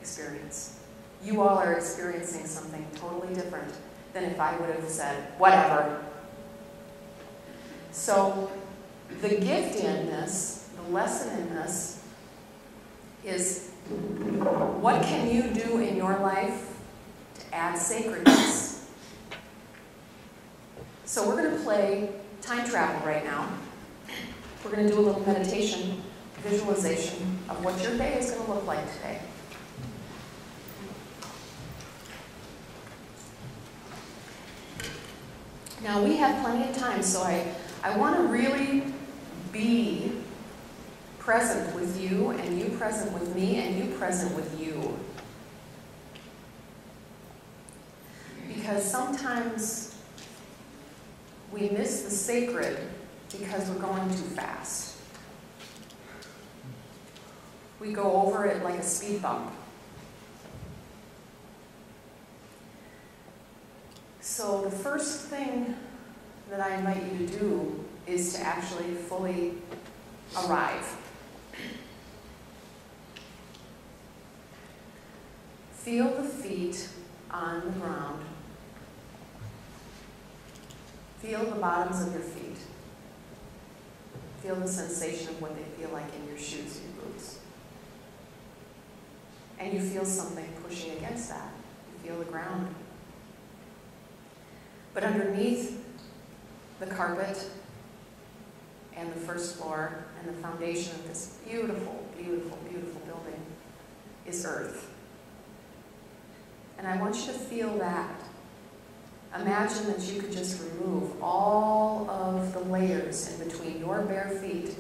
experience. You all are experiencing something totally different than if I would have said, whatever. So the gift in this, the lesson in this, is what can you do in your life to add sacredness? So we're going to play time travel right now. We're going to do a little meditation, visualization of what your day is going to look like today. Now we have plenty of time, so I want to really be present with you, and you present with me, and you present with you. Because sometimes we miss the sacred because we're going too fast. We go over it like a speed bump. So the first thing that I invite you to do is to actually fully arrive. Feel the feet on the ground. Feel the bottoms of your feet. Feel the sensation of what they feel like in your shoes and your boots. And you feel something pushing against that. You feel the ground. But underneath the carpet and the first floor and the foundation of this beautiful, beautiful, beautiful building is earth. And I want you to feel that. Imagine that you could just remove all of the layers in between your bare feet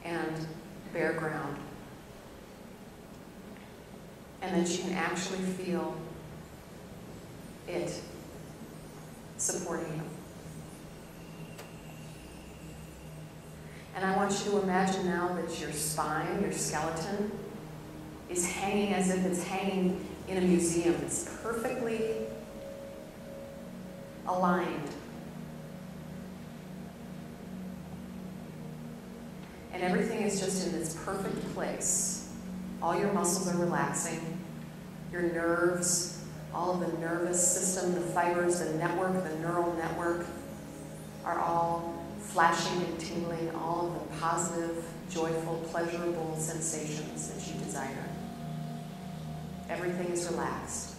and bare ground. And that you can actually feel it supporting you. And I want you to imagine now that your spine, your skeleton, is hanging as if it's hanging in a museum. It's perfectly aligned. And everything is just in its perfect place. All your muscles are relaxing. Your nerves, all of the nervous system, the fibers, the network, the neural network are all flashing and tingling, all of the positive, joyful, pleasurable sensations that you desire. Everything is relaxed.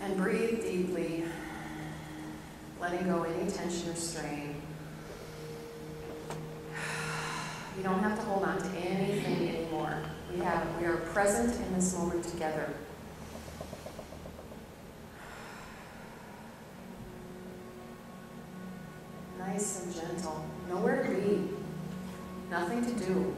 And breathe deeply, letting go any tension or strain. You don't have to hold on to anything anymore. We are present in this moment together. Nice and gentle. Nowhere to be. Nothing to do.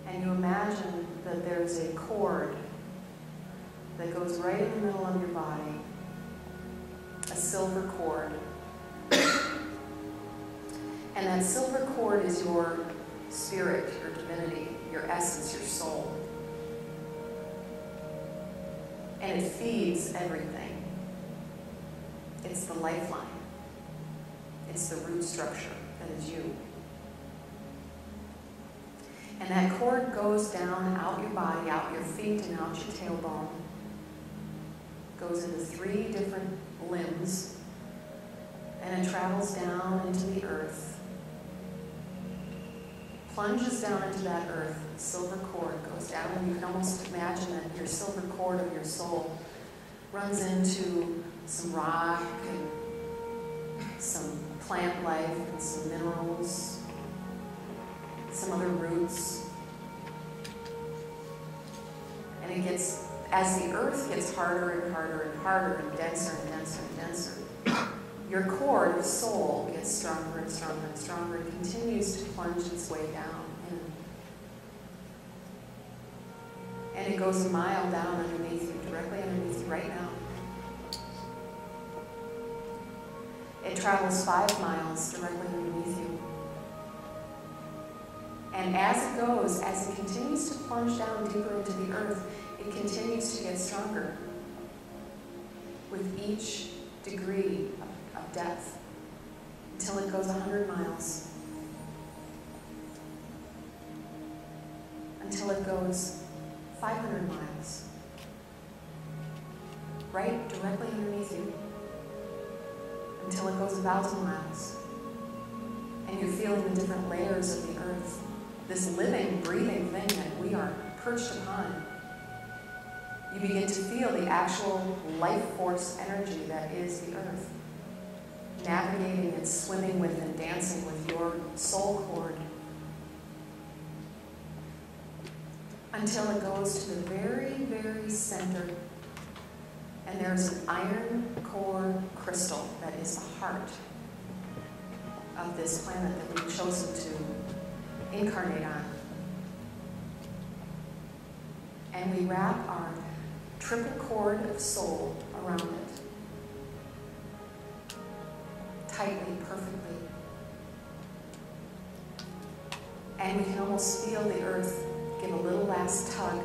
And you imagine that there's a cord that goes right in the middle of your body, a silver cord. And that silver cord is your spirit, your divinity, your essence, your soul. And it feeds everything. It's the lifeline. It's the root structure that is you. And that cord goes down, out your body, out your feet, and out your tailbone. Goes into 3 different limbs. And it travels down into the earth. Plunges down into that earth. The silver cord goes down, and you can almost imagine that your silver cord of your soul runs into some rock and some plant life and some minerals, some other roots. And it gets, as the earth gets harder and harder and harder and denser and denser and denser, your cord of soul gets stronger and stronger and stronger and continues to plunge its way down in. And it goes a mile down underneath you, directly underneath you right now. It travels 5 miles directly underneath you. And as it goes, as it continues to plunge down deeper into the earth, it continues to get stronger with each degree of depth until it goes 100 miles, until it goes 500 miles, right directly underneath you, until it goes 1,000 miles. And you're feeling the different layers of the earth, this living, breathing thing that we are perched upon. You begin to feel the actual life force energy that is the earth, navigating and swimming with and dancing with your soul cord, until it goes to the very, very center, and there's an iron core crystal that is the heart of this planet that we've chosen to incarnate on. And we wrap our triple cord of soul around it, tightly, perfectly. And we can almost feel the earth give a little last tug,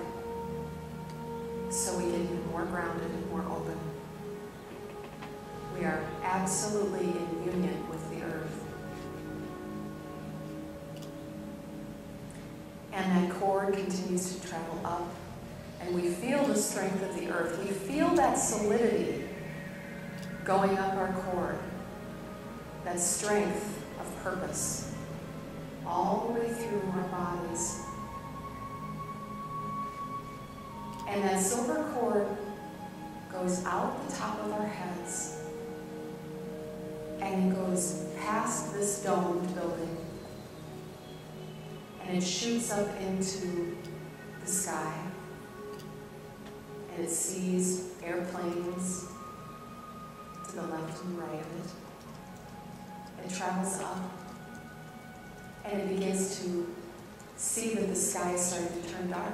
so we get even more grounded and more open. We are absolutely in union with the earth. And that cord continues to travel up, and we feel the strength of the earth. We feel that solidity going up our cord, that strength of purpose, all the way through our bodies. And that silver cord goes out the top of our heads, and it goes past this domed building, and it shoots up into the sky, and it sees airplanes to the left and right of it. It travels up, and it begins to see that the sky is starting to turn dark,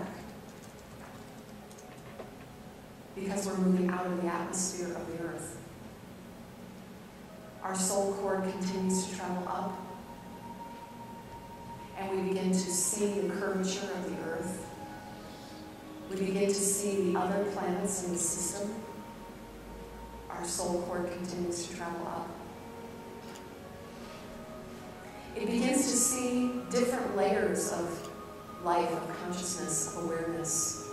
because we're moving out of the atmosphere of the earth. Our soul cord continues to travel up, and we begin to see the curvature of the earth. We begin to see the other planets in the system. Our soul cord continues to travel up. It begins to see different layers of life, of consciousness, of awareness.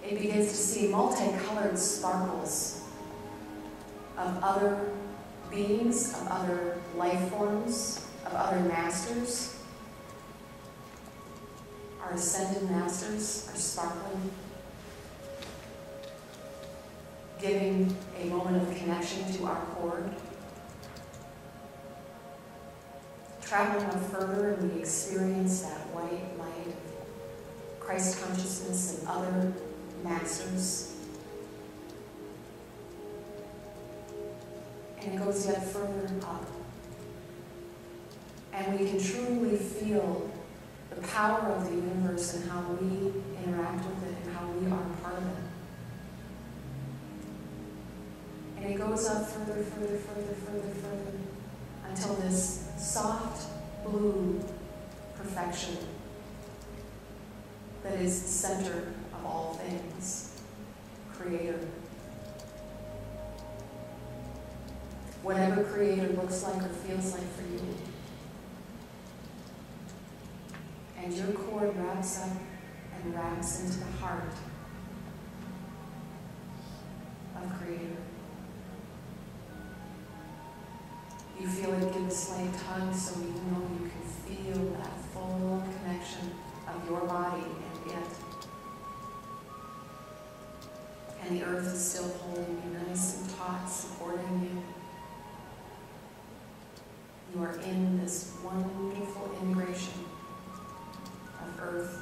It begins to see multicolored sparkles of other beings, of other life forms, of other masters. Our ascended masters are sparkling, giving a moment of connection to our cord. Traveling on further, and we experience that white light of Christ consciousness and other masters. And it goes yet further up. And we can truly feel the power of the universe and how we interact with it and how we are part of it. And it goes up further, further, further, further, further, until this soft blue perfection that is the center of all things, Creator. Whatever Creator looks like or feels like for you. And your cord wraps up and wraps into the heart of Creator. You feel it give a slight tug, so you know you can feel that full connection of your body and it. And the earth is still holding you nice and taut, supporting you. You are in this wonderful integration of earth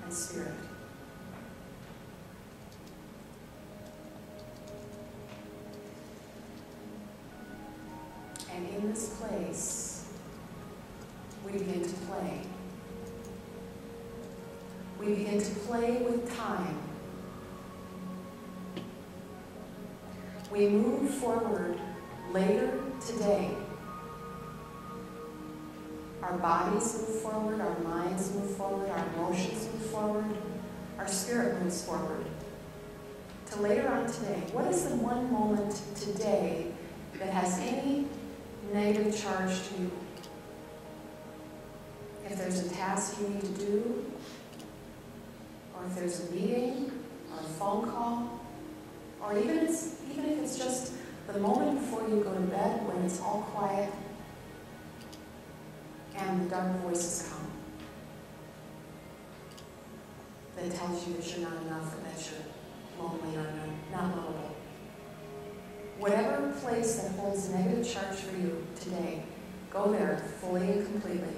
and spirit. And in this place, we begin to play. We begin to play with time. We move forward later today Our bodies move forward, our minds move forward, our emotions move forward, our spirit moves forward. To later on today, what is the one moment today that has any negative charge to you? If there's a task you need to do, or if there's a meeting, or a phone call, or even if it's just the moment before you go to bed when it's all quiet and the dark voices come that tells you that you're not enough or that you're lonely or not lovable. Whatever place that holds a negative charge for you today, go there fully and completely.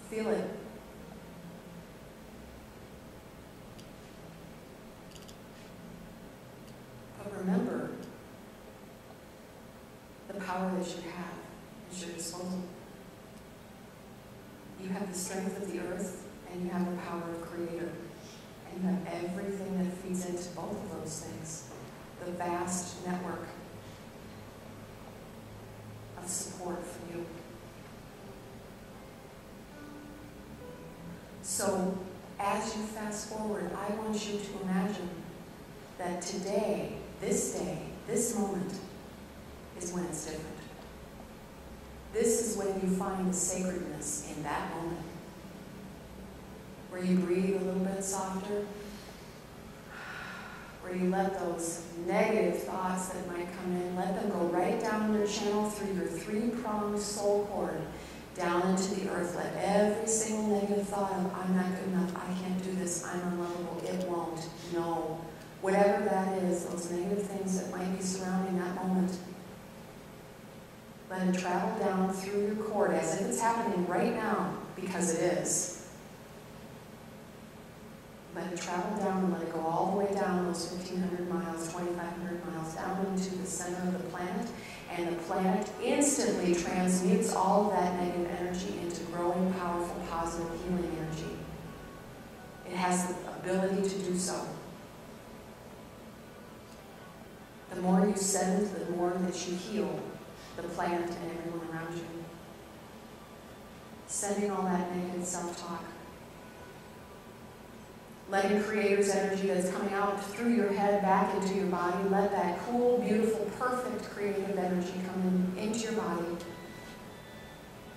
Feel it. But remember, the power that you have is your disposal. You have the strength of the earth, and you have the power of Creator. And you have everything that feeds into both of those things. The vast network of support for you. So, as you fast forward, I want you to imagine that today, this moment, is when it's different. This is when you find the sacredness in that moment. Where you breathe a little bit softer. Where you let those negative thoughts that might come in, let them go right down your channel through your three-pronged soul cord, down into the earth. Let every single negative thought of, I'm not good enough, I can't do this, I'm unlovable, it won't, no. Whatever that is, those negative things that might be surrounding that moment, let it travel down through your cord as if it's happening right now, because it is. Let it travel down and let it go all the way down those 1,500 miles, 2,500 miles, down into the center of the planet. And the planet instantly transmutes all of that negative energy into growing, powerful, positive, healing energy. It has the ability to do so. The more you send, the more that you heal the planet and everyone around you. Sending all that negative self-talk. Letting Creator's energy that's coming out through your head back into your body. Let that cool, beautiful, perfect creative energy come into your body.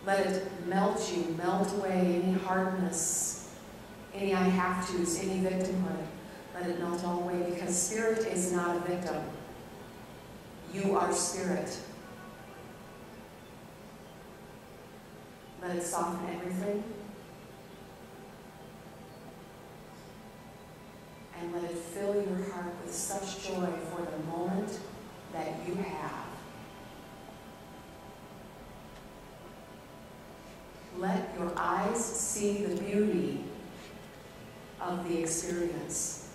Let it melt you, melt away any hardness, any I have to's, any victimhood. Let it melt all away, because spirit is not a victim. You are spirit. Let it soften everything. And let it fill your heart with such joy for the moment that you have. Let your eyes see the beauty of the experience,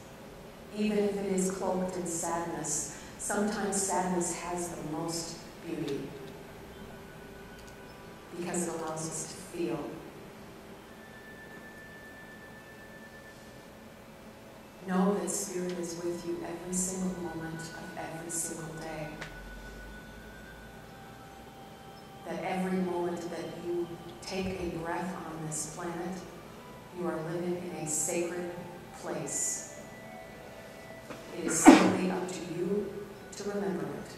even if it is cloaked in sadness. Sometimes sadness has the most beauty because it allows us to feel. Know that Spirit is with you every single moment of every single day. That every moment that you take a breath on this planet, you are living in a sacred place. It is simply up to you to remember it.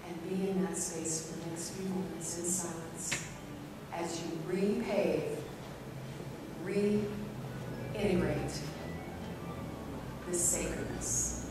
And be in that space for the next few moments in silence as you repave, reintegrate this sacredness.